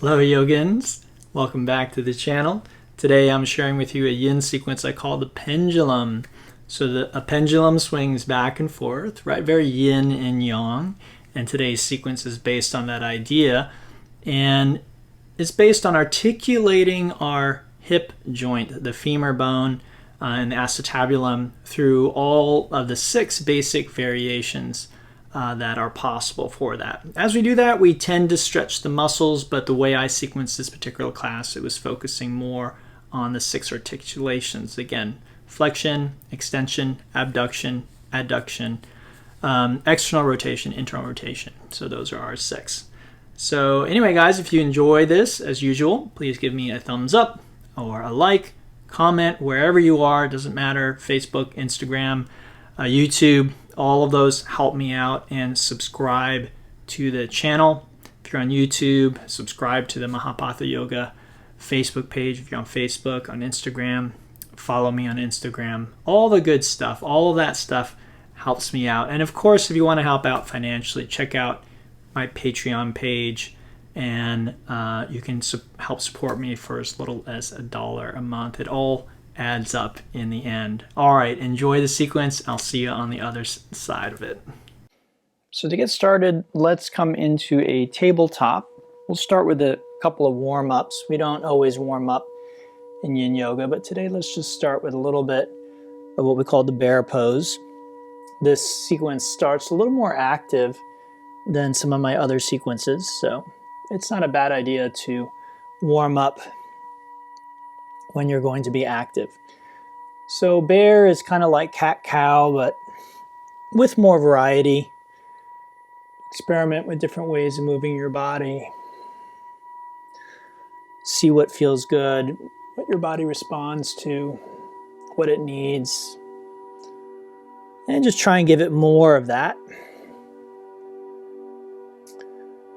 Hello yogins, welcome back to the channel. Today I'm sharing with you a yin sequence I call the pendulum. So a pendulum swings back and forth, right? Very yin and yang. And today's sequence is based on that idea. And it's based on articulating our hip joint, the femur bone, and the acetabulum through all of the 6 basic variations that are possible for that. As we do that, we tend to stretch the muscles, but the way I sequenced this particular class, it was focusing more on the 6 articulations. Again, flexion, extension, abduction, adduction, external rotation, internal rotation. So those are our 6. So anyway, guys, if you enjoy this, as usual, please give me a thumbs up or a like, comment wherever you are. It doesn't matter, Facebook, Instagram, YouTube. All of those help me out, and subscribe to the channel. If you're on YouTube, subscribe to the Mahapatha Yoga Facebook page. If you're on Facebook, on Instagram, follow me on Instagram. All the good stuff, all of that stuff helps me out. And of course, if you want to help out financially, check out my Patreon page, and you can help support me for as little as $1 a month. It all adds up in the end. All right, enjoy the sequence. I'll see you on the other side of it. So to get started, let's come into a tabletop. We'll start with a couple of warm-ups. We don't always warm up in Yin Yoga, but today let's just start with a little bit of what we call the bear pose. This sequence starts a little more active than some of my other sequences, so it's not a bad idea to warm up when you're going to be active. So bear is kind of like cat-cow, but with more variety. Experiment with different ways of moving your body. See what feels good, what your body responds to, what it needs. And just try and give it more of that.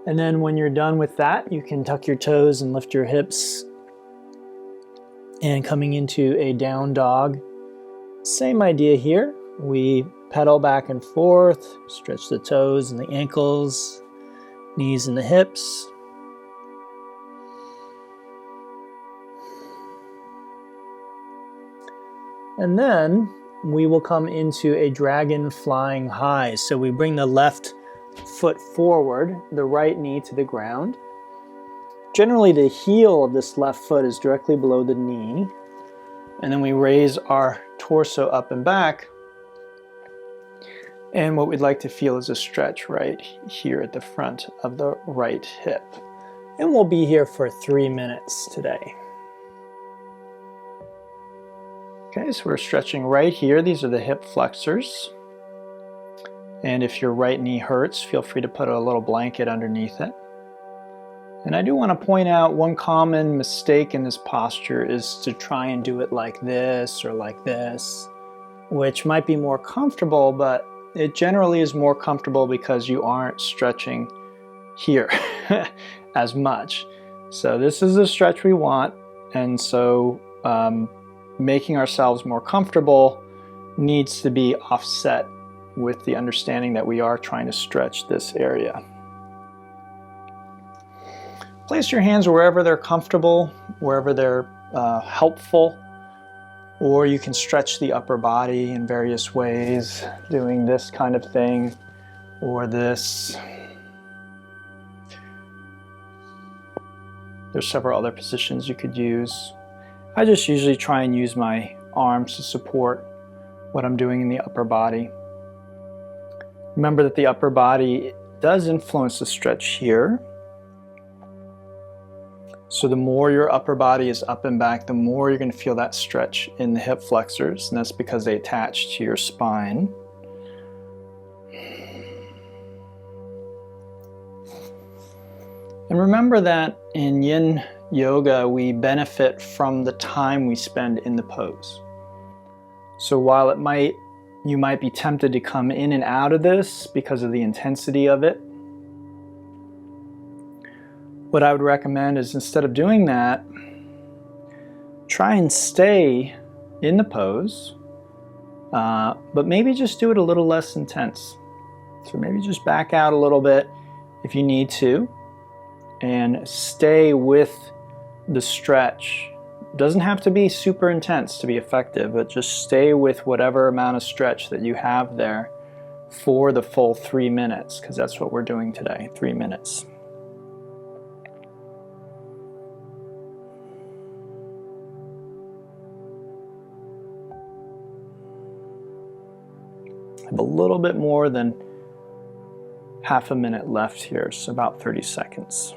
And then when you're done with that, you can tuck your toes and lift your hips. And coming into a down dog, same idea here. We pedal back and forth, stretch the toes and the ankles, knees and the hips. And then we will come into a dragon flying high. So we bring the left foot forward, the right knee to the ground. Generally, the heel of this left foot is directly below the knee, and then we raise our torso up and back, and what we'd like to feel is a stretch right here at the front of the right hip. And we'll be here for 3 minutes today. Okay, so we're stretching right here. These are the hip flexors, and if your right knee hurts, feel free to put a little blanket underneath it. And I do want to point out one common mistake in this posture is to try and do it like this or like this, which might be more comfortable, but it generally is more comfortable because you aren't stretching here as much. So this is the stretch we want, and so making ourselves more comfortable needs to be offset with the understanding that we are trying to stretch this area. Place your hands wherever they're comfortable, wherever they're helpful, or you can stretch the upper body in various ways, doing this kind of thing, or this. There's several other positions you could use. I just usually try and use my arms to support what I'm doing in the upper body. Remember that the upper body does influence the stretch here. So the more your upper body is up and back, the more you're going to feel that stretch in the hip flexors, and that's because they attach to your spine. And remember that in Yin Yoga, we benefit from the time we spend in the pose. So while you might be tempted to come in and out of this because of the intensity of it, what I would recommend is, instead of doing that, try and stay in the pose, but maybe just do it a little less intense. So maybe just back out a little bit if you need to, and stay with the stretch. It doesn't have to be super intense to be effective, but just stay with whatever amount of stretch that you have there for the full 3 minutes, because that's what we're doing today, 3 minutes. I have a little bit more than half a minute left here, so about 30 seconds.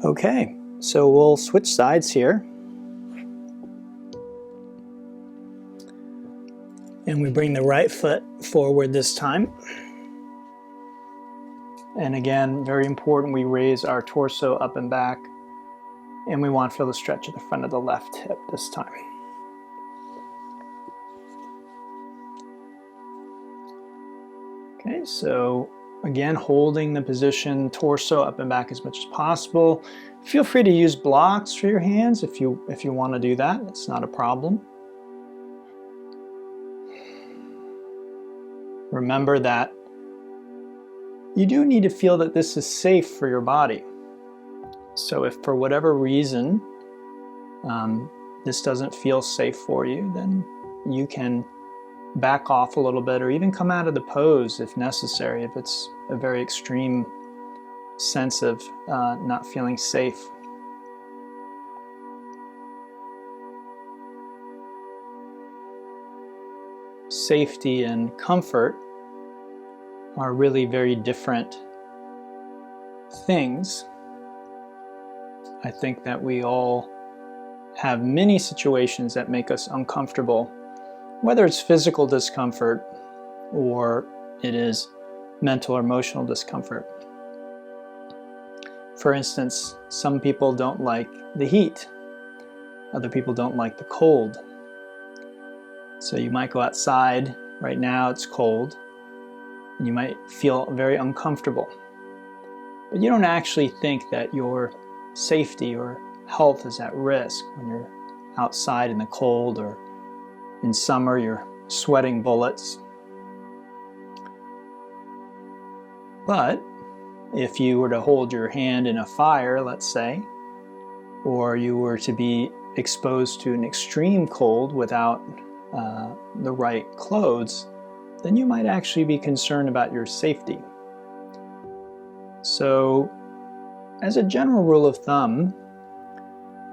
Okay, so we'll switch sides here. And we bring the right foot forward this time. And again, very important, we raise our torso up and back. And we want to feel the stretch at the front of the left hip this time. Okay, so again, holding the position, torso up and back as much as possible. Feel free to use blocks for your hands if you want to do that. It's not a problem. Remember that you do need to feel that this is safe for your body. So if for whatever reason this doesn't feel safe for you, then you can back off a little bit or even come out of the pose if necessary, if it's a very extreme sense of not feeling safe. Safety and comfort are really very different things. I think that we all have many situations that make us uncomfortable, whether it's physical discomfort or it is mental or emotional discomfort. For instance, some people don't like the heat. Other people don't like the cold. So you might go outside, right now it's cold, and you might feel very uncomfortable. But you don't actually think that your safety or health is at risk when you're outside in the cold, or in summer you're sweating bullets. But if you were to hold your hand in a fire, let's say, or you were to be exposed to an extreme cold without the right clothes, then you might actually be concerned about your safety. So, as a general rule of thumb,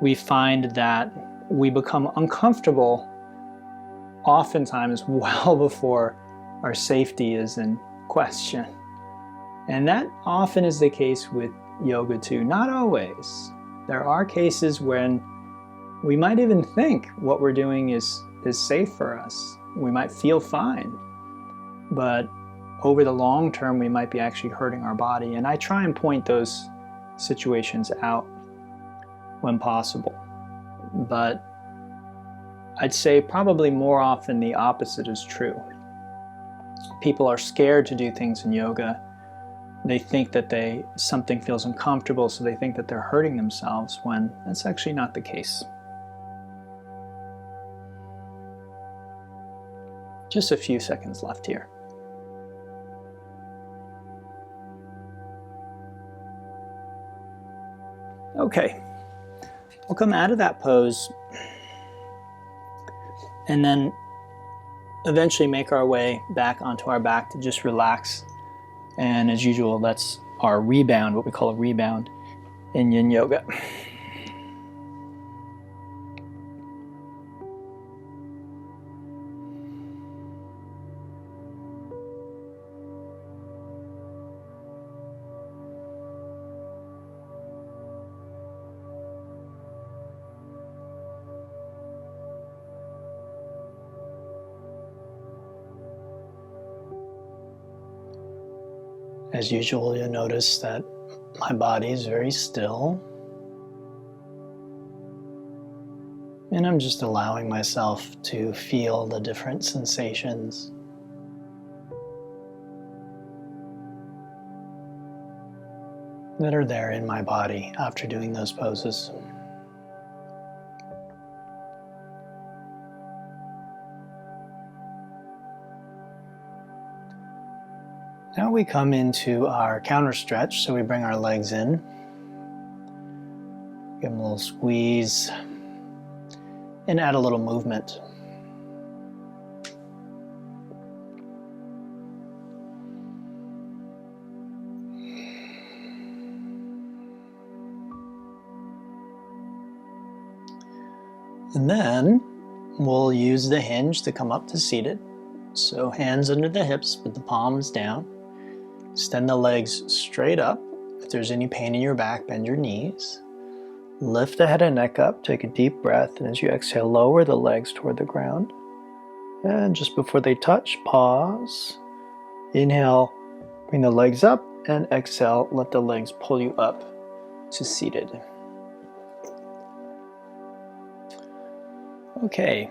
we find that we become uncomfortable oftentimes well before our safety is in question. And that often is the case with yoga too. Not always. There are cases when we might even think what we're doing is safe for us. We might feel fine, but over the long term we might be actually hurting our body. And I try and point those situations out when possible. But I'd say probably more often the opposite is true. People are scared to do things in yoga. They think that something feels uncomfortable, so they think that they're hurting themselves, when that's actually not the case. Just a few seconds left here. Okay, we'll come out of that pose and then eventually make our way back onto our back to just relax. And as usual, that's our rebound, what we call a rebound in Yin Yoga. As usual, you'll notice that My body is very still. And I'm just allowing myself to feel the different sensations. That are there in my body after doing those poses. Now we come into our counter stretch, so we bring our legs in, give them a little squeeze, and add a little movement. And then we'll use the hinge to come up to seated. So hands under the hips, but the palms down. Extend the legs straight up. If there's any pain in your back, bend your knees. Lift the head and neck up, take a deep breath, and as you exhale, lower the legs toward the ground. And just before they touch, pause. Inhale, bring the legs up, and exhale, let the legs pull you up to seated. Okay,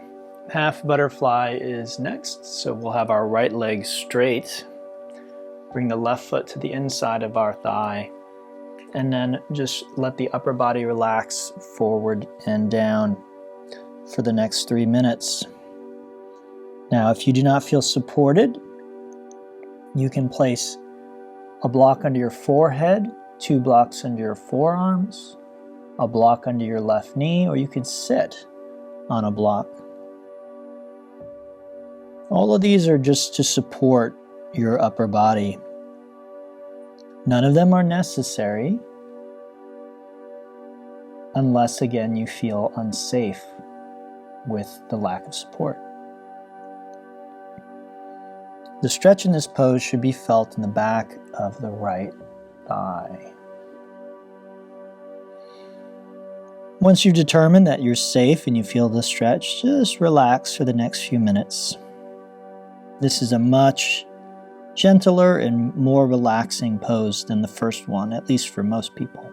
half butterfly is next, so we'll have our right leg straight. Bring the left foot to the inside of our thigh, and then just let the upper body relax forward and down for the next 3 minutes. Now, if you do not feel supported, you can place a block under your forehead, 2 blocks under your forearms, a block under your left knee, or you could sit on a block. All of these are just to support your upper body. None of them are necessary unless, again, you feel unsafe with the lack of support. The stretch in this pose should be felt in the back of the right thigh. Once you've determined that you're safe and you feel the stretch, just relax for the next few minutes. This is a much gentler and more relaxing pose than the first one, at least for most people.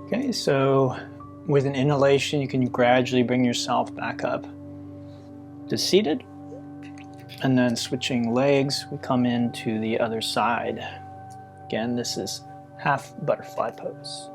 Okay, so with an inhalation, you can gradually bring yourself back up to seated. And then switching legs, we come into the other side. Again, this is half butterfly pose.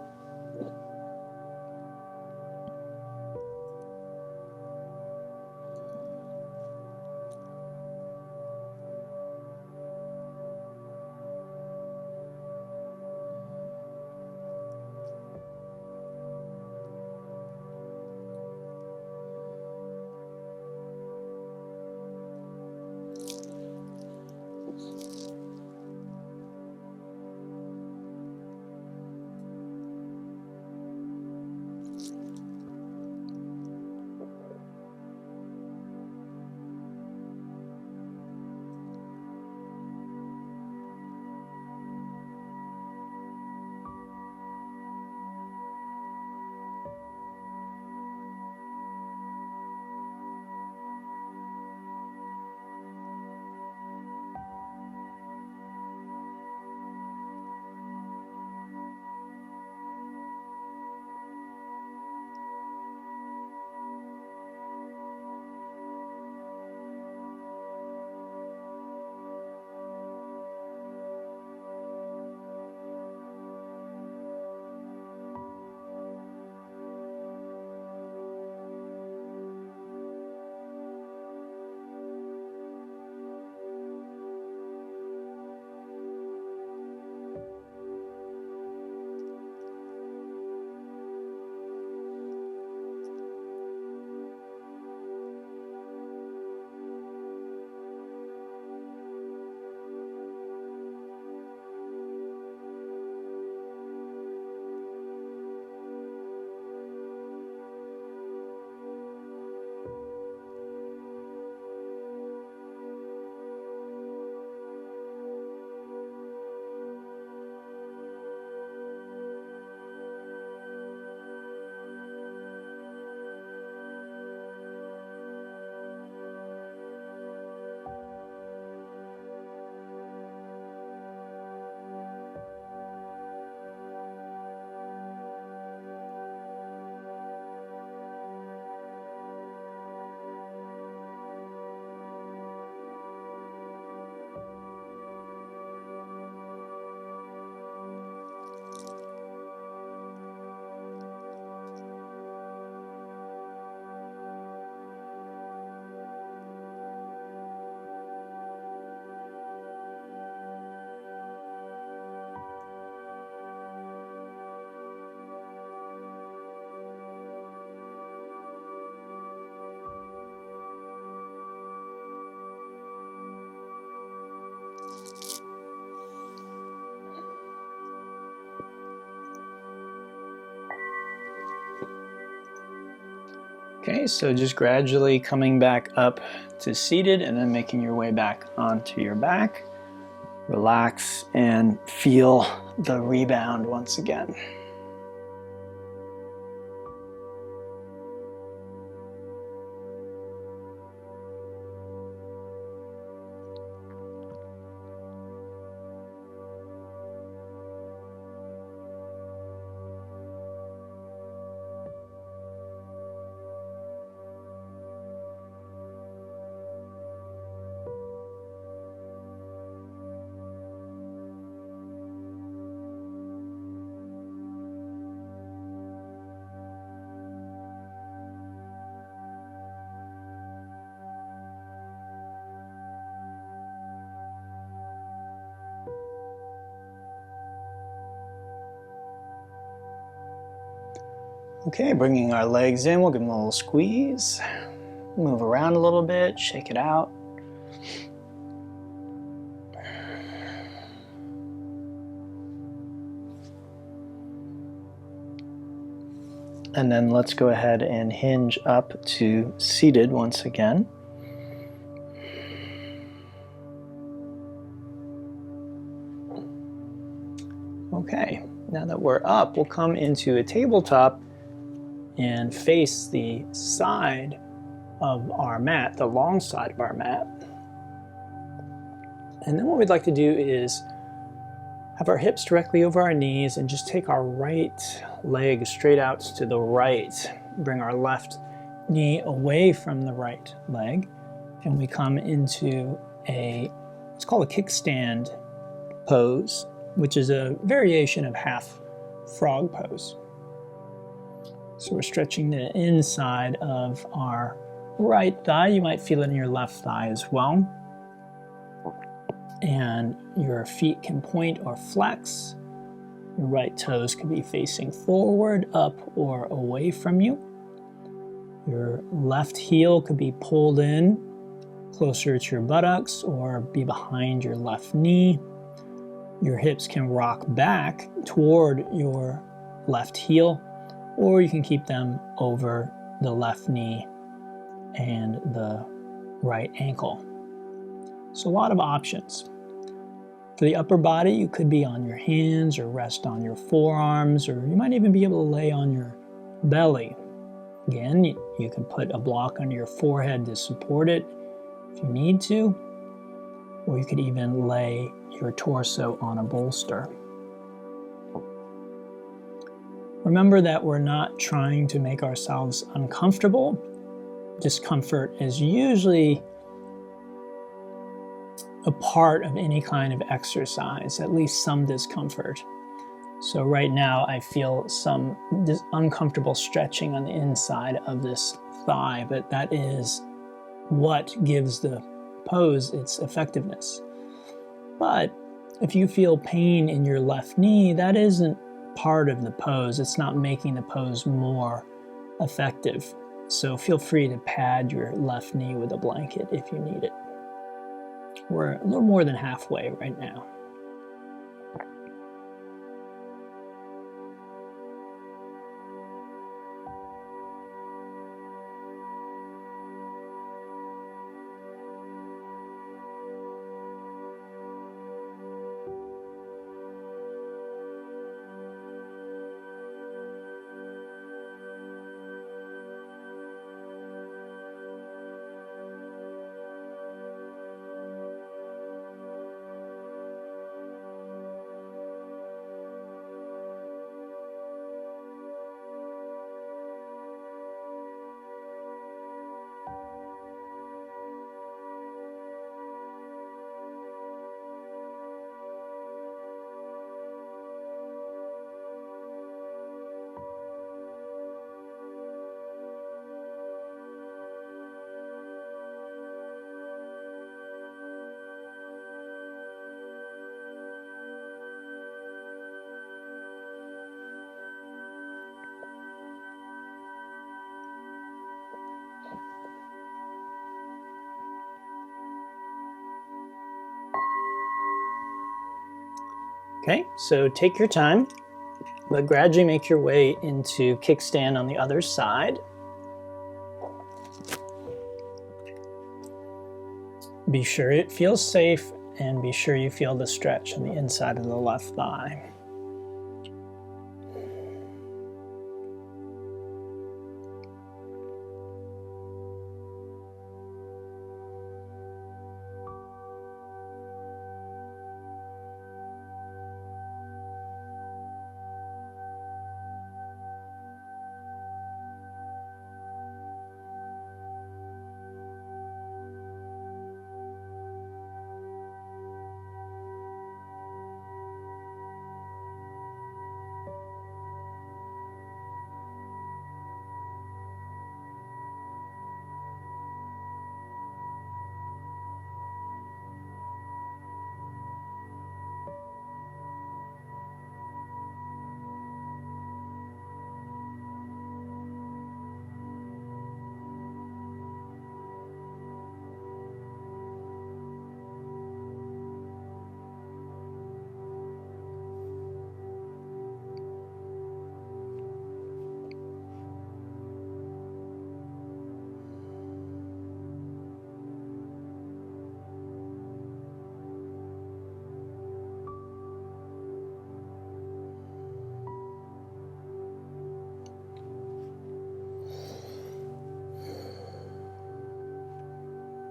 Okay, so just gradually coming back up to seated and then making your way back onto your back. Relax and feel the rebound once again. Okay, bringing our legs in, we'll give them a little squeeze. Move around a little bit, shake it out. And then let's go ahead and hinge up to seated once again. Okay, now that we're up, we'll come into a tabletop and face the side of our mat, the long side of our mat. And then what we'd like to do is have our hips directly over our knees and just take our right leg straight out to the right. Bring our left knee away from the right leg, and we come into it's called a kickstand pose, which is a variation of half frog pose. So we're stretching the inside of our right thigh. You might feel it in your left thigh as well. And your feet can point or flex. Your right toes could be facing forward, up, or away from you. Your left heel could be pulled in closer to your buttocks or be behind your left knee. Your hips can rock back toward your left heel, or you can keep them over the left knee and the right ankle. So a lot of options. For the upper body, you could be on your hands or rest on your forearms, or you might even be able to lay on your belly. Again, you can put a block under your forehead to support it if you need to, or you could even lay your torso on a bolster. Remember that we're not trying to make ourselves uncomfortable. Discomfort is usually a part of any kind of exercise, at least some discomfort. So right now I feel some uncomfortable stretching on the inside of this thigh, but that is what gives the pose its effectiveness. But if you feel pain in your left knee, that isn't part of the pose. It's not making the pose more effective. So feel free to pad your left knee with a blanket if you need it. We're a little more than halfway right now. Okay, so take your time, but gradually make your way into kickstand on the other side. Be sure it feels safe, and be sure you feel the stretch on the inside of the left thigh.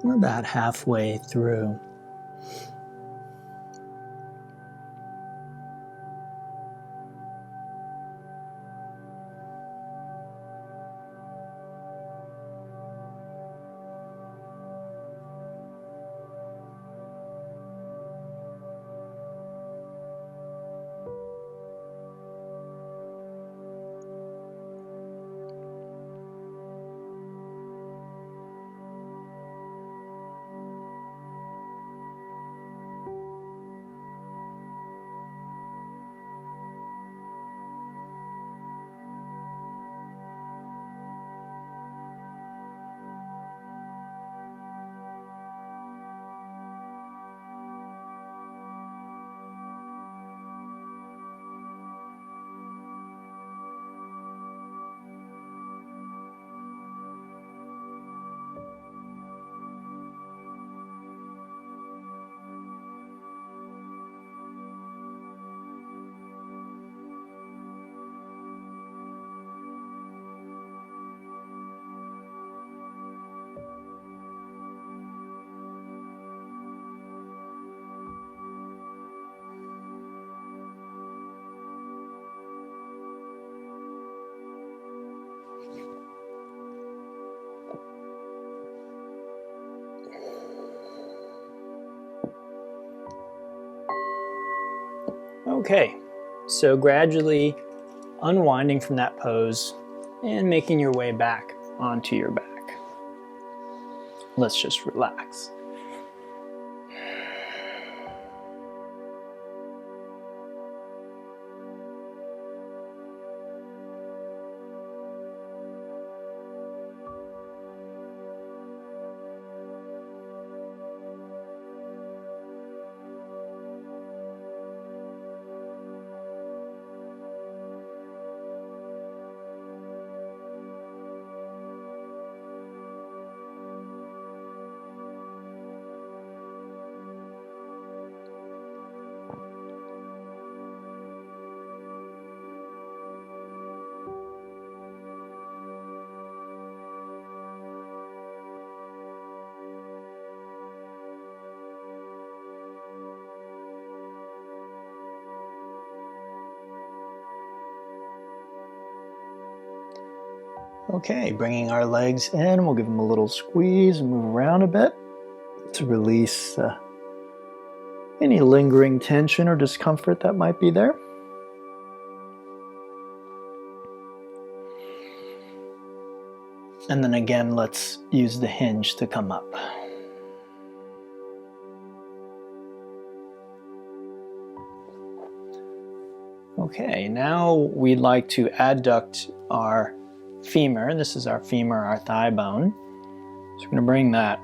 We're about halfway through. Okay, so gradually unwinding from that pose and making your way back onto your back. Let's just relax. Okay, bringing our legs in, we'll give them a little squeeze and move around a bit to release any lingering tension or discomfort that might be there. And then again, let's use the hinge to come up. Okay, now we'd like to adduct our femur. This is our femur, our thigh bone. So we're going to bring that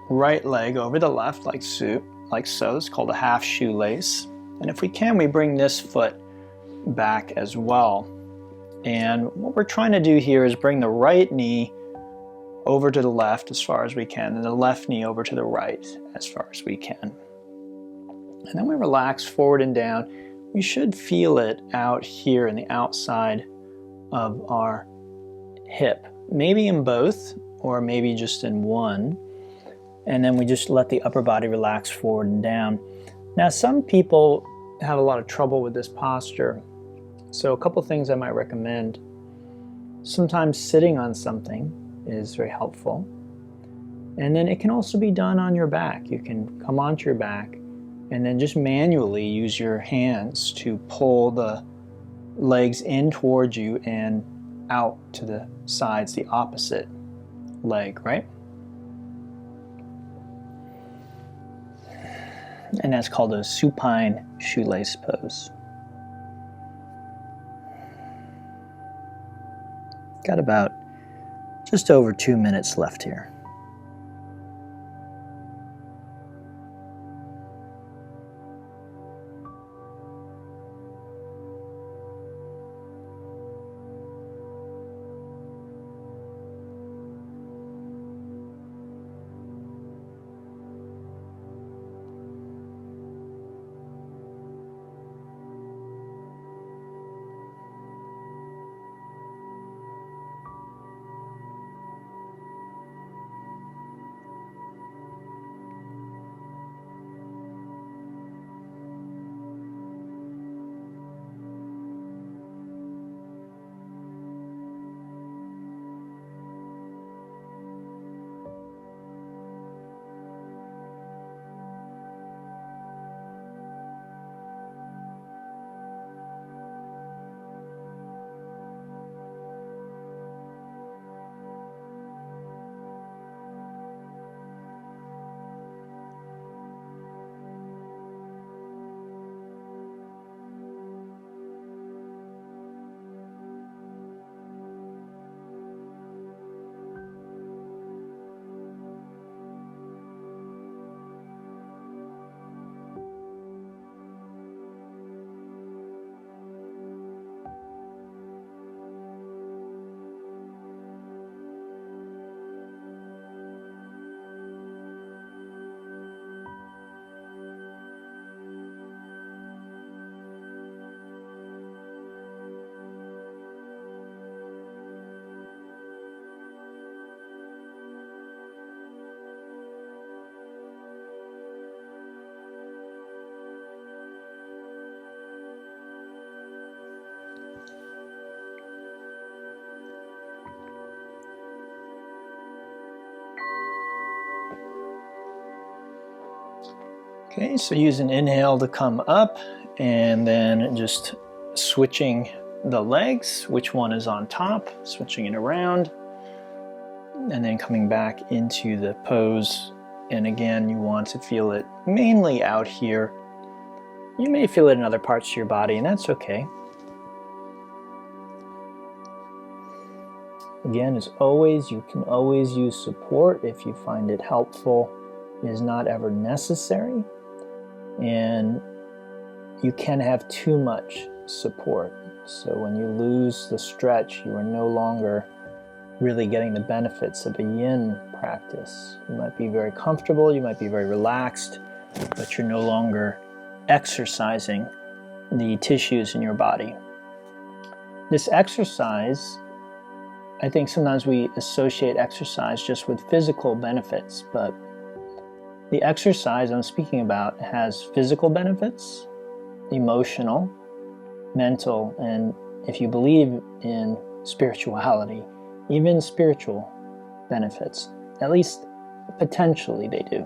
right leg over the left like so. It's called a half shoelace. And if we can, we bring this foot back as well. And what we're trying to do here is bring the right knee over to the left as far as we can, and the left knee over to the right as far as we can. And then we relax forward and down. We should feel it out here in the outside of our hip, maybe in both, or maybe just in one. And then we just let the upper body relax forward and down. Now, some people have a lot of trouble with this posture. So a couple things I might recommend. Sometimes sitting on something is very helpful. And then it can also be done on your back. You can come onto your back and then just manually use your hands to pull the legs in towards you and out to the sides, the opposite leg, right? And that's called a supine shoelace pose. Got about just over 2 minutes left here. Okay, so use an inhale to come up, and then just switching the legs, which one is on top, switching it around, and then coming back into the pose. And again, you want to feel it mainly out here. You may feel it in other parts of your body, and that's okay. Again, as always, you can always use support if you find it helpful. It is not ever necessary. And you can have too much support. So when you lose the stretch, you are no longer really getting the benefits of a yin practice. You might be very comfortable, you might be very relaxed, but you're no longer exercising the tissues in your body. This exercise, I think sometimes we associate exercise just with physical benefits, but the exercise I'm speaking about has physical benefits, emotional, mental, and if you believe in spirituality, even spiritual benefits. At least potentially they do.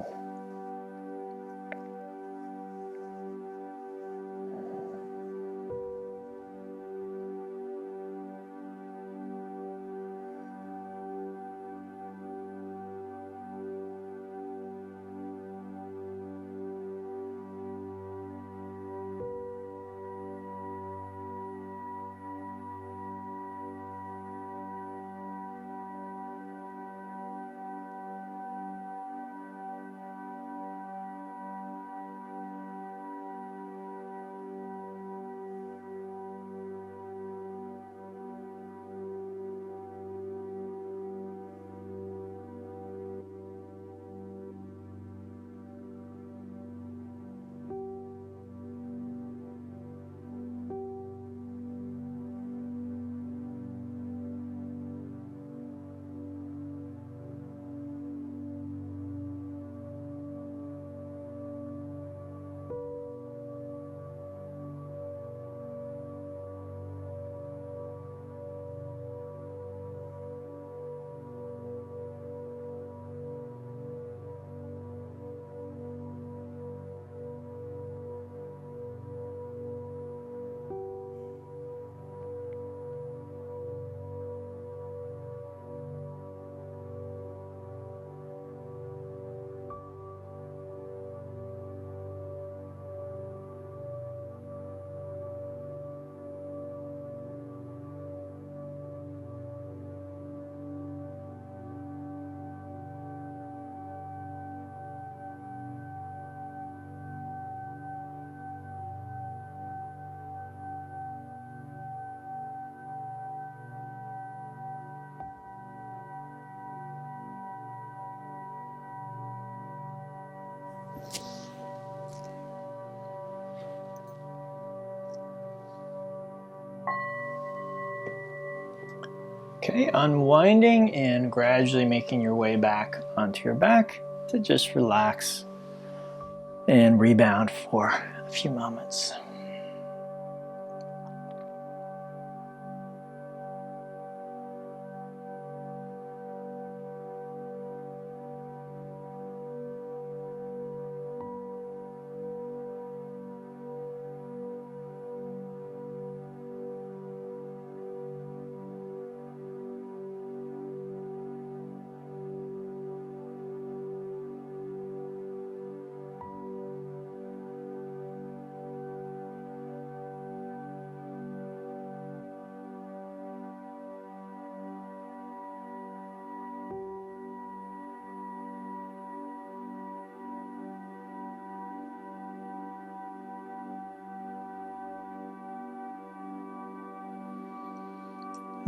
Okay, unwinding and gradually making your way back onto your back to just relax and rebound for a few moments.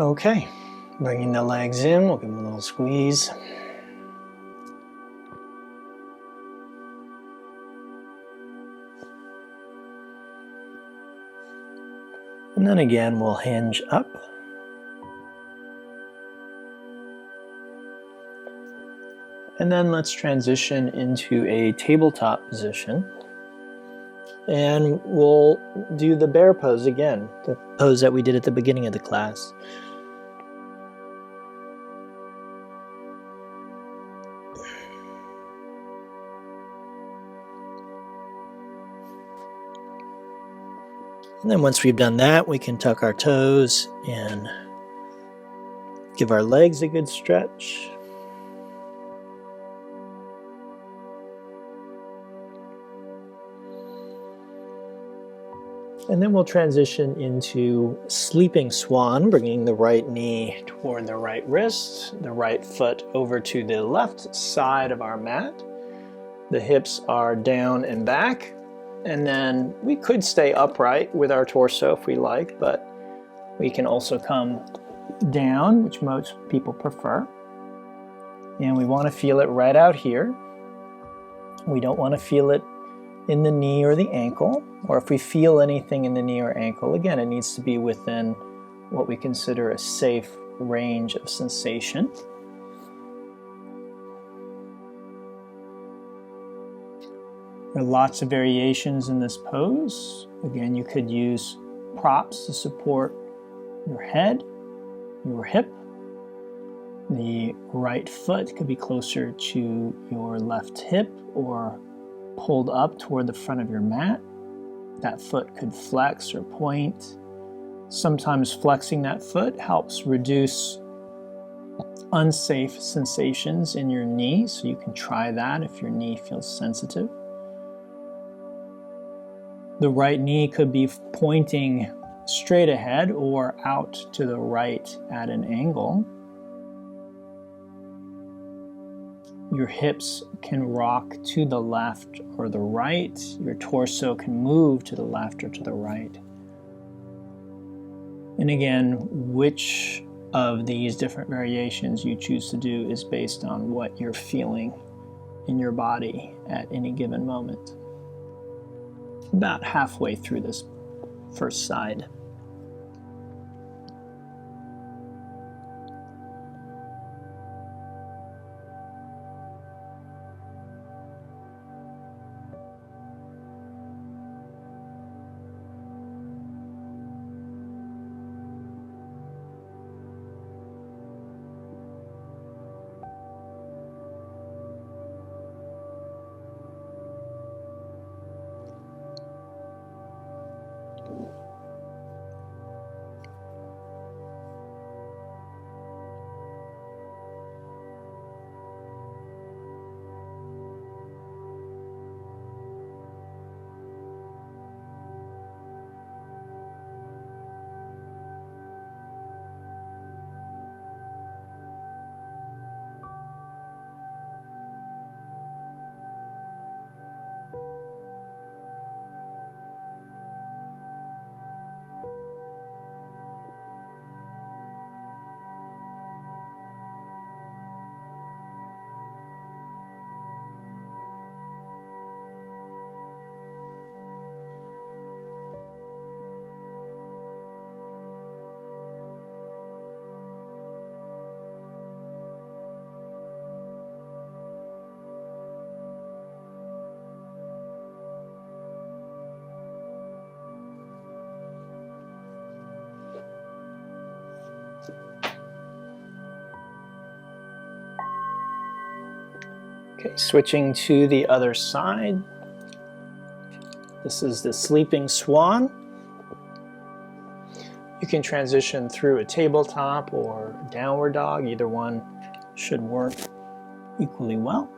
Okay, bringing the legs in, we'll give them a little squeeze. And then again, we'll hinge up. And then let's transition into a tabletop position. And we'll do the bear pose again, the pose that we did at the beginning of the class. And then once we've done that, we can tuck our toes and give our legs a good stretch. And then we'll transition into sleeping swan, bringing the right knee toward the right wrist, the right foot over to the left side of our mat. The hips are down and back. And then we could stay upright with our torso if we like, but we can also come down, which most people prefer. And we want to feel it right out here. We don't want to feel it in the knee or the ankle, or if we feel anything in the knee or ankle, again, it needs to be within what we consider a safe range of sensation. There are lots of variations in this pose. Again, you could use props to support your head, your hip. The right foot could be closer to your left hip or pulled up toward the front of your mat. That foot could flex or point. Sometimes flexing that foot helps reduce unsafe sensations in your knee, so you can try that if your knee feels sensitive. The right knee could be pointing straight ahead or out to the right at an angle. Your hips can rock to the left or the right. Your torso can move to the left or to the right. And again, which of these different variations you choose to do is based on what you're feeling in your body at any given moment. About halfway through this first side. Okay, switching to the other side. This is the sleeping swan. You can transition through a tabletop or downward dog. Either one should work equally well.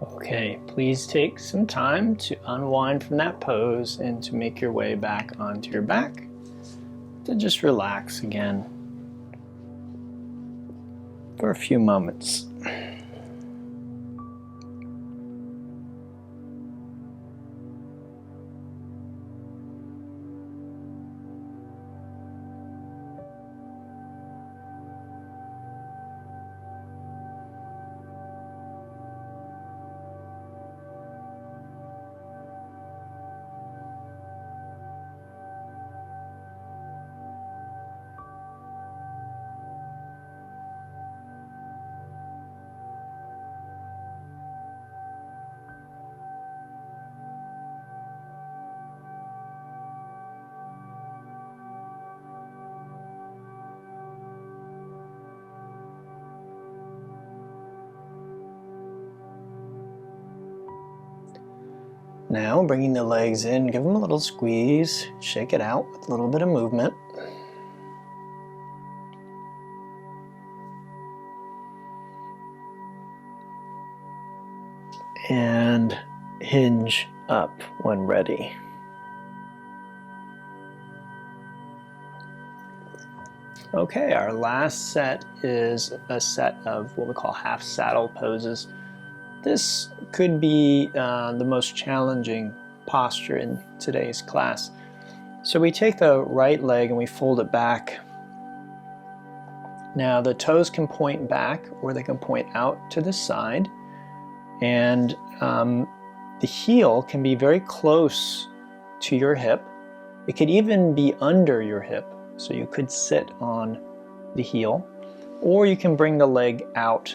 Okay, please take some time to unwind from that pose and to make your way back onto your back. Then just relax again for a few moments. Now, bringing the legs in, give them a little squeeze, shake it out with a little bit of movement. And hinge up when ready. Okay, our last set is a set of what we call half saddle poses. This could be the most challenging posture in today's class. So we take the right leg and we fold it back. Now the toes can point back or they can point out to the side. And the heel can be very close to your hip. It could even be under your hip, so you could sit on the heel, or you can bring the leg out,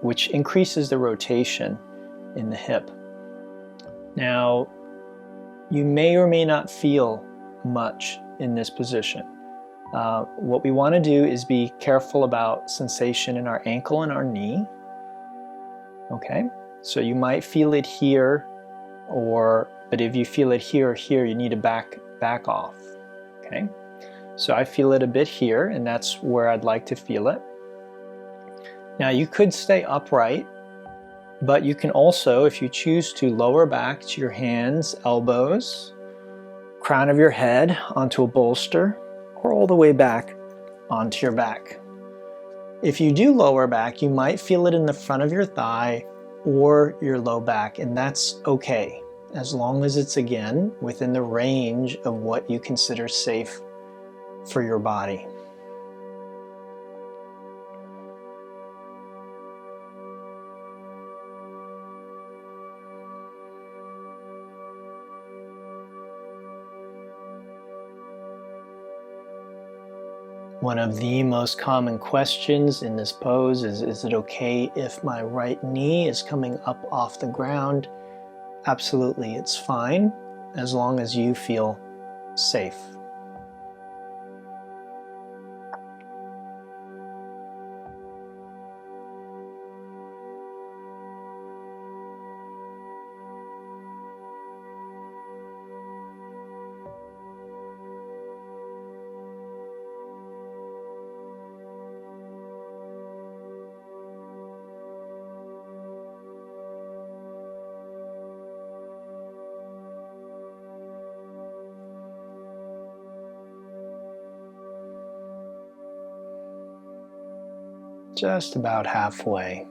which increases the rotation in the hip. Now, you may or may not feel much in this position. What we want to do is be careful about sensation in our ankle and our knee. Okay, so you might feel it here, but if you feel it here or here, you need to back off. Okay, so I feel it a bit here, and that's where I'd like to feel it. Now you could stay upright, but you can also, if you choose to, lower back to your hands, elbows, crown of your head onto a bolster, or all the way back onto your back. If you do lower back, you might feel it in the front of your thigh or your low back, and that's okay, as long as it's, again, within the range of what you consider safe for your body. One of the most common questions in this pose is it okay if my right knee is coming up off the ground? Absolutely, it's fine, as long as you feel safe. Just about halfway.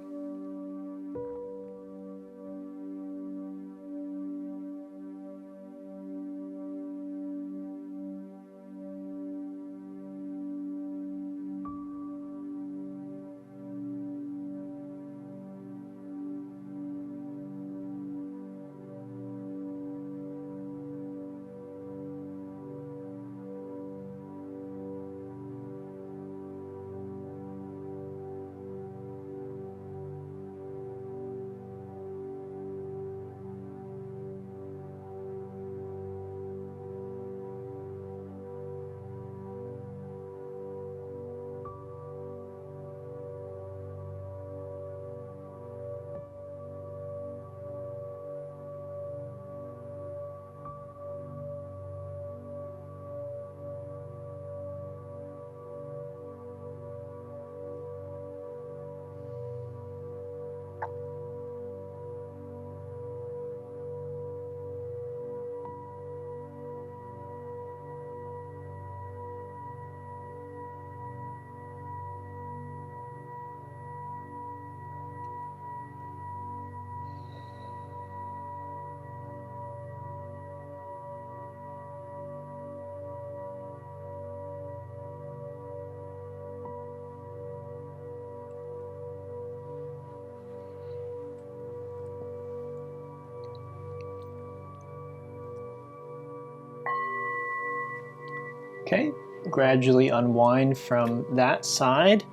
Okay, gradually unwind from that side.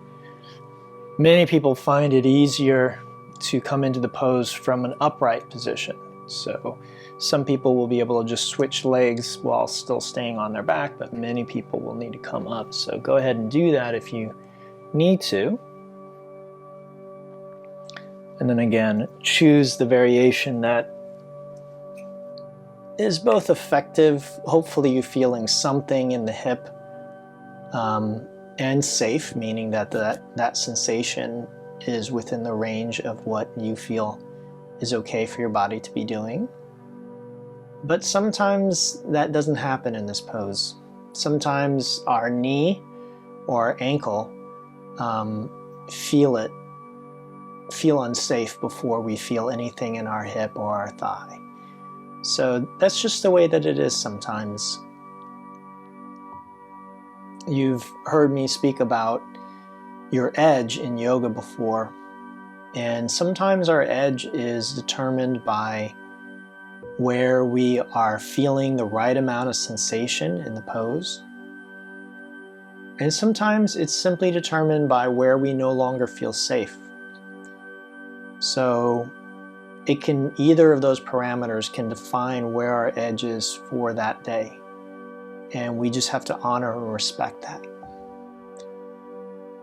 Many people find it easier to come into the pose from an upright position. So some people will be able to just switch legs while still staying on their back, but many people will need to come up. So go ahead and do that if you need to. And then again, choose the variation that is both effective, hopefully you feeling something in the hip, and safe, meaning that that sensation is within the range of what you feel is okay for your body to be doing. But sometimes that doesn't happen in this pose. Sometimes our knee or our ankle feel unsafe before we feel anything in our hip or our thigh. So that's just the way that it is sometimes. You've heard me speak about your edge in yoga before, And sometimes our edge is determined by where we are feeling the right amount of sensation in the pose. And sometimes it's simply determined by where we no longer feel safe. So either of those parameters can define where our edge is for that day. And we just have to honor and respect that.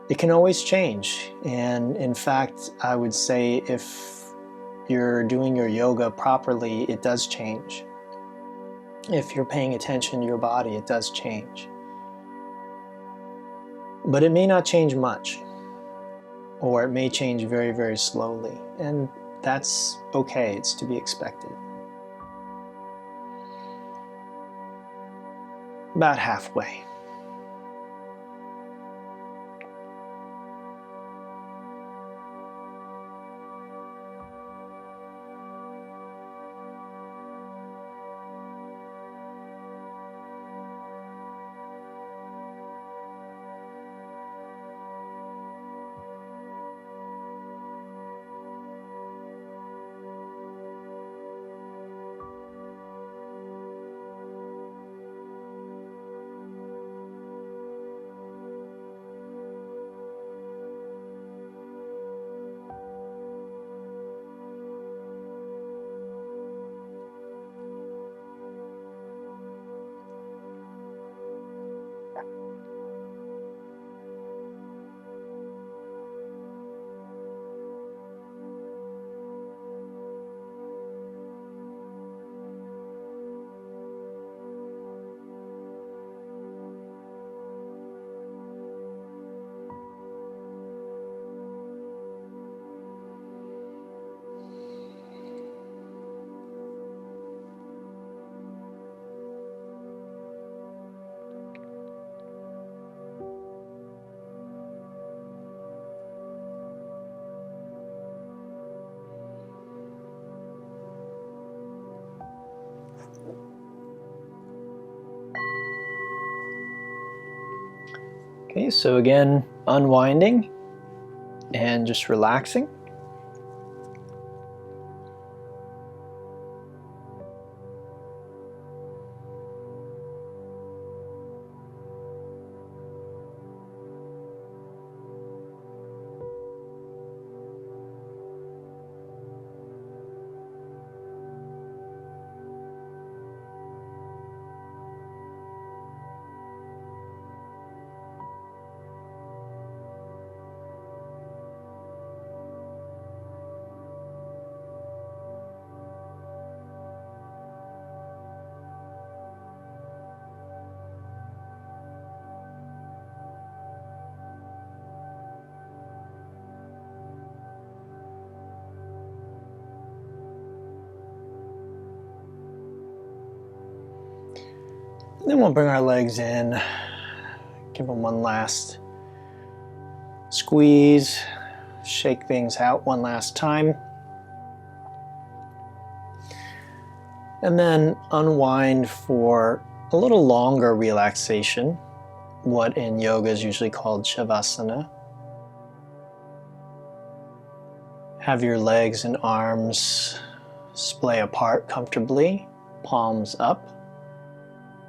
It can always change. And in fact, I would say if you're doing your yoga properly, it does change. If you're paying attention to your body, it does change. But it may not change much, or it may change very, very slowly. And that's okay, it's to be expected. About halfway. Okay, so again, unwinding and just relaxing. Then we'll bring our legs in, give them one last squeeze, shake things out one last time. And then unwind for a little longer relaxation, what in yoga is usually called shavasana. Have your legs and arms splay apart comfortably, palms up.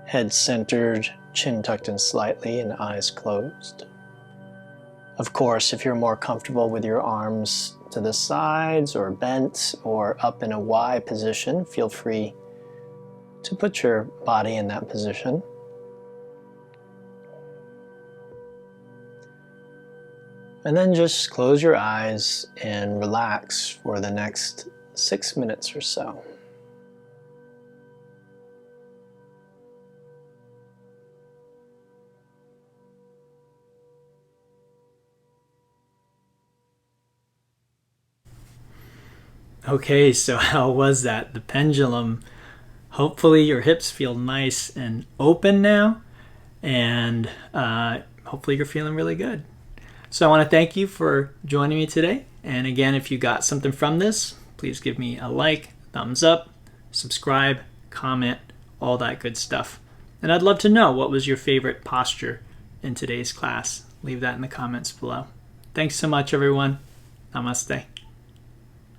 Head centered, chin tucked in slightly, and eyes closed. Of course, if you're more comfortable with your arms to the sides or bent or up in a Y position, feel free to put your body in that position. And then just close your eyes and relax for the next 6 minutes or so. Okay, so how was that? The pendulum. Hopefully your hips feel nice and open now, and hopefully you're feeling really good. So I want to thank you for joining me today. And again, if you got something from this, please give me a like, thumbs up, subscribe, comment, all that good stuff. And I'd love to know what was your favorite posture in today's class. Leave that in the comments below. Thanks so much, everyone. Namaste.